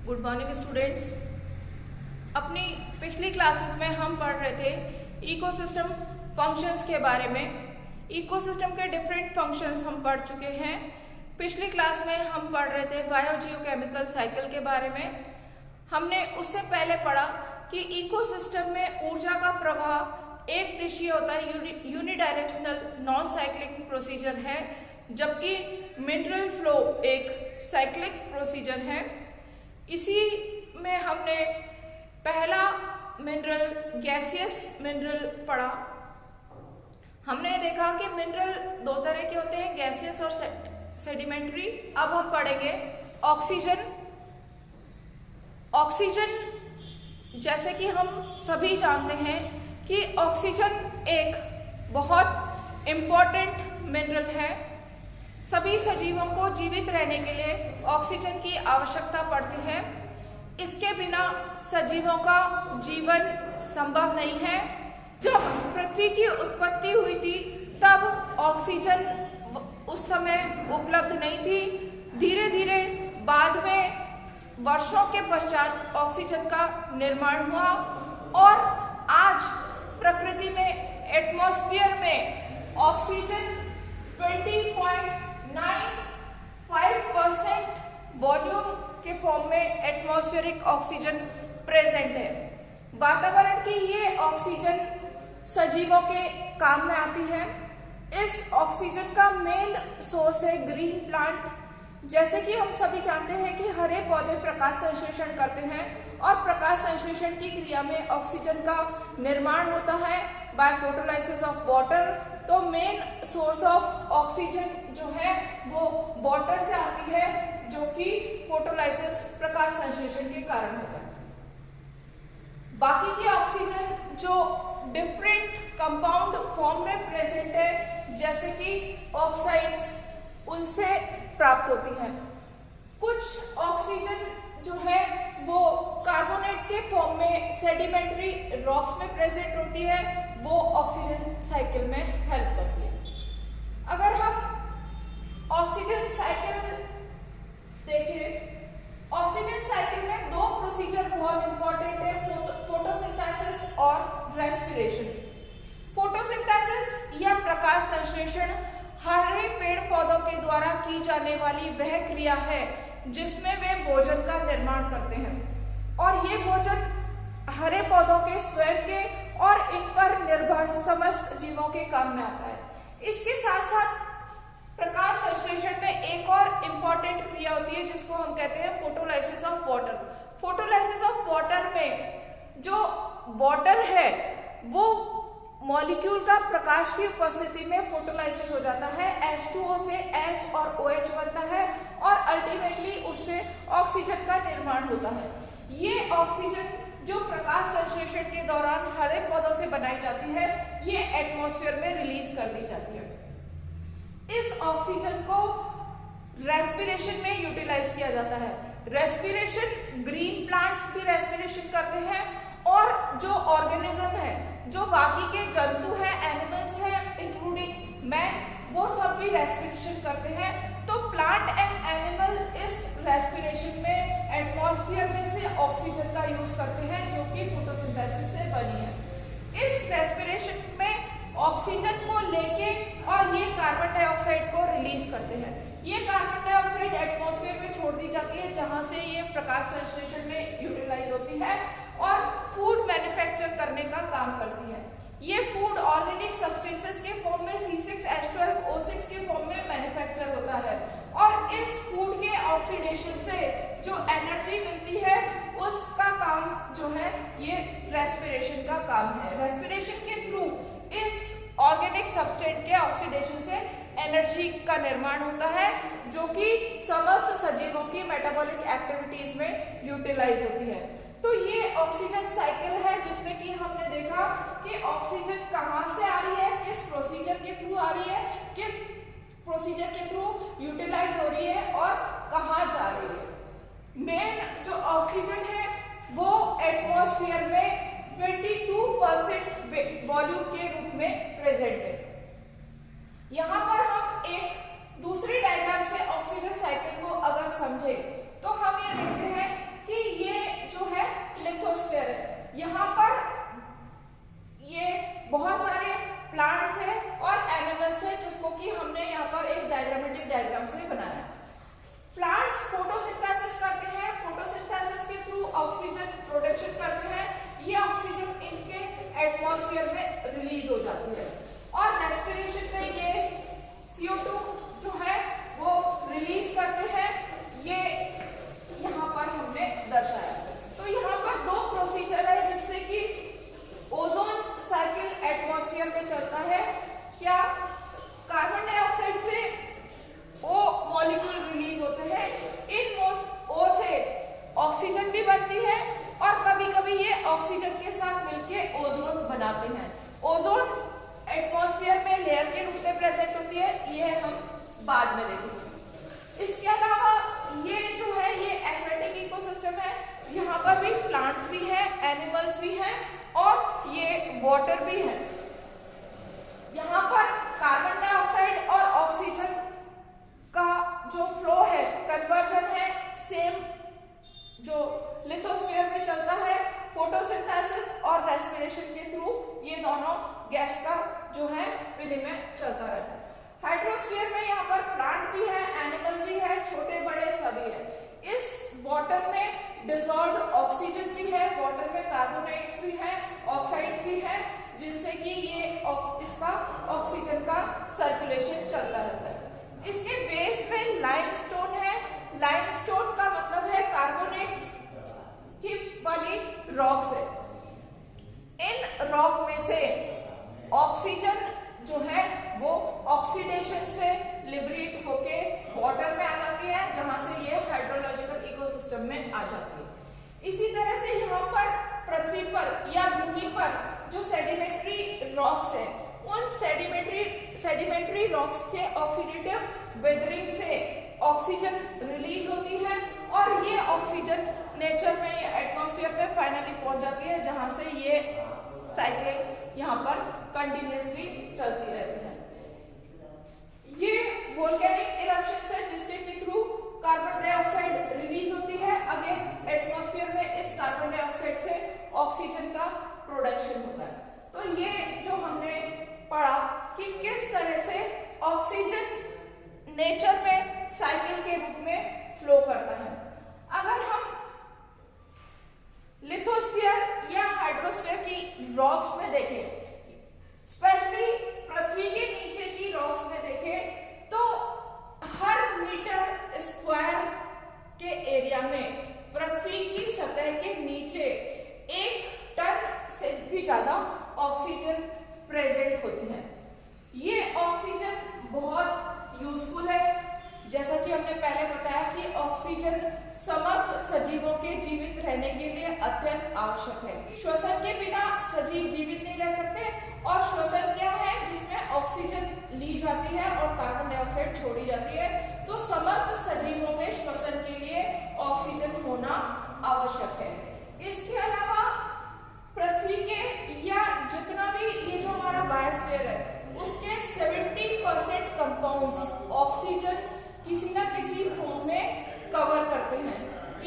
Good morning students. अपनी पिछली classes में हम पढ़ रहे थे इकोसिस्टम फंक्शंस के बारे में। इकोसिस्टम के डिफरेंट फंक्शंस हम पढ़ चुके हैं। पिछली क्लास में हम पढ़ रहे थे बायोजियोकेमिकल साइकिल के बारे में। हमने उससे पहले पढ़ा कि इकोसिस्टम में ऊर्जा का प्रवाह एक दिशीय होता है, यूनिडायरेक्शनल नॉन साइक्लिक प्रोसीजर है, जबकि मिनरल फ्लो एक साइक्लिक प्रोसीजर है। इसी में हमने पहला मिनरल गैसियस मिनरल पढ़ा। हमने देखा कि मिनरल दो तरह के होते हैं, गैसियस और सेडिमेंट्री। अब हम पढ़ेंगे ऑक्सीजन। ऑक्सीजन, जैसे कि हम सभी जानते हैं कि ऑक्सीजन एक बहुत इम्पोर्टेंट मिनरल है। सभी सजीवों को जीवित रहने के लिए ऑक्सीजन की आवश्यकता पड़ती है। इसके बिना सजीवों का जीवन संभव नहीं है। जब पृथ्वी की उत्पत्ति हुई थी तब ऑक्सीजन उस समय उपलब्ध नहीं थी। धीरे धीरे बाद में वर्षों के पश्चात ऑक्सीजन का निर्माण हुआ और आज प्रकृति में एटमॉस्फेयर में ऑक्सीजन 20.95% वॉल्यूम के फॉर्म में एटमॉस्फेरिक ऑक्सीजन प्रेजेंट है। वातावरण की ये ऑक्सीजन सजीवों के काम में आती है। इस ऑक्सीजन का मेन सोर्स है ग्रीन प्लांट। जैसे कि हम सभी जानते हैं कि हरे पौधे प्रकाश संश्लेषण करते हैं और प्रकाश संश्लेषण की क्रिया में ऑक्सीजन का निर्माण होता है बाय फोटोलाइसिस ऑफ वाटर। तो मेन सोर्स ऑफ ऑक्सीजन जो है वो वाटर से आती है, जो कि फोटोलाइसिस प्रकाश संश्लेषण के कारण होता है। बाकी की ऑक्सीजन जो डिफरेंट कंपाउंड फॉर्म में प्रेजेंट है, जैसे कि ऑक्साइड्स, उनसे प्राप्त होती है। कुछ ऑक्सीजन जो है वो कार्बोनेट्स के फॉर्म में सेडिमेंट्री रॉक्स में प्रेजेंट होती है, वो ऑक्सीजन साइकिल में हेल्प करती है। अगर हम ऑक्सीजन साइकिल देखें, ऑक्सीजन साइकिल में दो प्रोसीजर बहुत इंपॉर्टेंट है, फोटोसिंथेसिस और रेस्पिरेशन। फोटोसिंथेसिस या प्रकाश संश्लेषण हरे पेड़ पौधों के द्वारा की जाने वाली वह क्रिया है जिसमें वे भोजन का निर्माण करते हैं, और ये भोजन हरे पौधों के स्वयं के और इन पर निर्भर समस्त जीवों के काम में आता है। इसके साथ साथ प्रकाश संश्लेषण में एक और इम्पॉर्टेंट क्रिया होती है जिसको हम कहते हैं photolysis of water. Photolysis of water में जो वाटर है वो मॉलिक्यूल का प्रकाश की उपस्थिति में फोटोलाइसिस हो जाता है, H2O से H और OH बनता है और अल्टीमेटली उससे ऑक्सीजन का निर्माण होता है। ये ऑक्सीजन जो प्रकाश संश्लेषण के दौरान हरे पौधों से बनाई जाती है, ये एटमॉस्फेयर में रिलीज कर दी जाती है। इस ऑक्सीजन को रेस्पिरेशन में यूटिलाइज किया जाता है। रेस्पिरेशन, ग्रीन प्लांट्स भी रेस्पिरेशन करते हैं और जो ऑर्गेनिज्म है, जो बाकी के जंतु हैं, एनिमल्स हैं इंक्लूडिंग मैन, वो सब भी रेस्पिरेशन करते हैं। तो प्लांट एंड एनिमल इस रेस्पिरेशन में एटमॉस्फेयर में से ऑक्सीजन का यूज करते हैं, जो कि फोटोसिंथेसिस से बनी है। इस रेस्पिरेशन में ऑक्सीजन को लेके और ये कार्बन डाइऑक्साइड को रिलीज करते हैं। ये कार्बन डाइऑक्साइड एटमॉस्फेयर में छोड़ दी जाती है, जहां से ये प्रकाश संश्लेषण में यूटिलाइज होती है और फूड मैन्युफैक्चर करने का काम करती है। ये फूड ऑर्गेनिक सब्सटेंसेस के फॉर्म में C6H12O6 के फॉर्म में मैन्युफैक्चर होता है, और इस फूड के ऑक्सीडेशन से जो एनर्जी मिलती है उसका काम जो है ये रेस्पिरेशन का काम है। रेस्पिरेशन के थ्रू इस ऑर्गेनिक सब्सटेंस के ऑक्सीडेशन से एनर्जी का निर्माण होता है, जो कि समस्त सजीवों की मेटाबॉलिक एक्टिविटीज में यूटिलाइज होती है। तो ये ऑक्सीजन साइकिल है जिसमें कि हमने देखा कि ऑक्सीजन कहाँ से आ रही है, किस प्रोसीजर के थ्रू आ रही है, किस प्रोसीजर के थ्रू यूटिलाइज हो रही है और कहाँ जा रही है। मेन जो ऑक्सीजन है वो एटमॉस्फेयर में 22% वॉल्यूम के रूप में प्रेजेंट है। यहाँ पर हम एक दूसरी डायग्राम से ऑक्सीजन साइकिल को अगर समझे तो हम ये देखते हैं कि ऑक्सीजन के साथ मिलकर ओजोन बनाते हैं। ओजोन एटमॉस्फेयर में लेयर के रूप में प्रेजेंट होती है, ये हम बाद में देखेंगे। इसके अलावा ये जो है ये एक्वेटिक इकोसिस्टम है, यहाँ पर भी प्लांट्स भी हैं, एनिमल्स भी हैं और ये वाटर भी है। यहाँ पर कार्बन डाइऑक्साइड और ऑक्सीजन का जो फ्लो है, कन्वर्जन है, सेम जो लिथोस्फीयर में चलता है, फोटोसिंथेसिस और रेस्पिरेशन के थ्रू ये दोनों गैस का जो है विनिमय चलता रहता है। हाइड्रोस्फीयर में यहाँ पर प्लांट भी है, एनिमल भी है, छोटे बड़े सभी है। इस वाटर में डिसॉल्व्ड ऑक्सीजन भी है, वाटर में कार्बोनेट्स भी है, ऑक्साइड्स भी है, जिनसे कि ये इसका ऑक्सीजन का सर्कुलेशन चलता रहता है। इसके बेस में लाइमस्टोन है। लाइमस्टोन का मतलब है कार्बोनेट्स की वाली रॉक्स है। इन रॉक में से ऑक्सीजन जो है वो ऑक्सीडेशन से लिबरेट होके वाटर में आ जाती है, जहां से ये हाइड्रोलॉजिकल इकोसिस्टम में आ जाती है। इसी तरह से यहाँ पर पृथ्वी पर या भूमि पर जो सेडिमेंट्री रॉक्स है, उन सेडिमेंट्री रॉक्स के ऑक्सीडेटिव वेदरिंग से ऑक्सीजन रिलीज होती है और ये ऑक्सीजन नेचर में, एटमॉस्फेयर में फाइनली पहुंच जाती है, जहां से ये साइकिल यहाँ पर कंटिन्यूअसली चलती रहती है। ये वोल्केनिक इरप्शंस है जिसके के थ्रू कार्बन डाइऑक्साइड रिलीज होती है। अगेन एटमॉस्फेयर में इस कार्बन डाइऑक्साइड से ऑक्सीजन का प्रोडक्शन होता है। तो ये जो हमने पढ़ा कि किस तरह से ऑक्सीजन नेचर में साइकिल के रूप में फ्लो करता है। अगर हम लिथोस्फीयर या हाइड्रोस्फीयर की रॉक्स में देखें, स्पेशली पृथ्वी के नीचे की रॉक्स में देखें, तो हर मीटर स्क्वायर के एरिया में पृथ्वी की सतह के नीचे 1 टन से भी ज्यादा ऑक्सीजन प्रेजेंट होती है। ये ऑक्सीजन बहुत यूजफुल है। जैसा कि हमने पहले बताया कि ऑक्सीजन समस्त सजीवों के जीवित रहने के लिए अत्यंत आवश्यक है। श्वसन के बिना सजीव जीवित नहीं रह सकते और श्वसन क्या है, जिसमें ऑक्सीजन ली जाती है और कार्बन डाइऑक्साइड छोड़ी जाती है। तो समस्त सजीवों में श्वसन के लिए ऑक्सीजन होना आवश्यक है। इसके अलावा पृथ्वी के या जितना भी ये जो हमारा बायोस्फीयर है, उसके 70% कंपाउंड्स ऑक्सीजन किसी ना किसी फॉर्म में कवर करते हैं।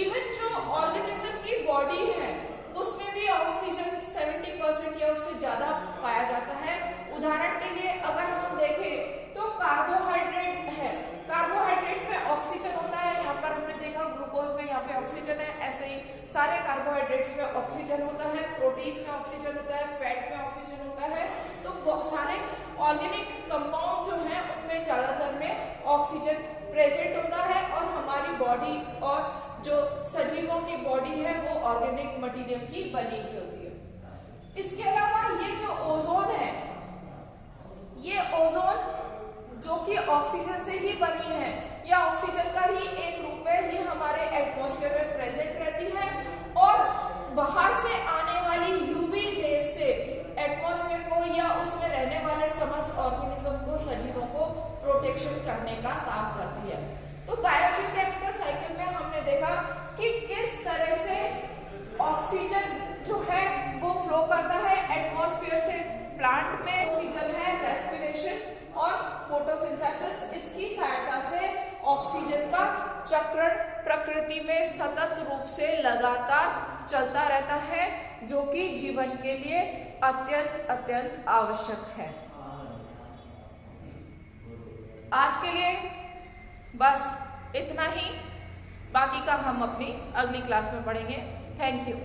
इवन जो ऑर्गेनिज्म की बॉडी है उसमें भी ऑक्सीजन 70% या उससे ज्यादा पाया जाता है। उदाहरण के लिए अगर हम देखें तो कार्बोहाइड्रेट है, कार्बोहाइड्रेट में ऑक्सीजन होता है। यहाँ पर हमने देखा ग्लूकोज में यहाँ पे ऑक्सीजन है, ऐसे ही सारे कार्बोहाइड्रेट्स में ऑक्सीजन होता है, प्रोटीन्स में ऑक्सीजन होता है, फैट में ऑक्सीजन होता है। तो सारे ऑर्गेनिक कंपाउंड जो है उनमें ज्यादातर में ऑक्सीजन प्रेजेंट होता है और हमारी बॉडी और जो सजीवों की बॉडी है वो ऑर्गेनिक मटेरियल की बनी हुई होती है। इसके अलावा ये जो ओजोन है, ये ओजोन जो कि ऑक्सीजन से ही बनी है, या ऑक्सीजन का ही एक रूप है, ये हमारे एटमॉस्फेयर में प्रेजेंट रहती है और बाहर से आने वाली यूवी रेज से एटमॉस्फेयर को या उसमें रहने वाले समस्त ऑर्गेनिज्म को, सजीवों को प्रोटेक्शन करने का काम करती है। तो बायोजियोकेमिकल साइकिल में हमने देखा कि किस तरह से ऑक्सीजन जो है वो फ्लो करता है एटमॉस्फेयर से। प्लांट में ऑक्सीजन है, रेस्पिरेशन और फोटोसिंथेसिस, इसकी सहायता से ऑक्सीजन का चक्रण प्रकृति में सतत रूप से लगातार चलता रहता है, जो कि जीवन के लिए अत्यंत आवश्यक है। आज के लिए बस इतना ही, बाकी का हम अपनी अगली क्लास में पढ़ेंगे। Thank you.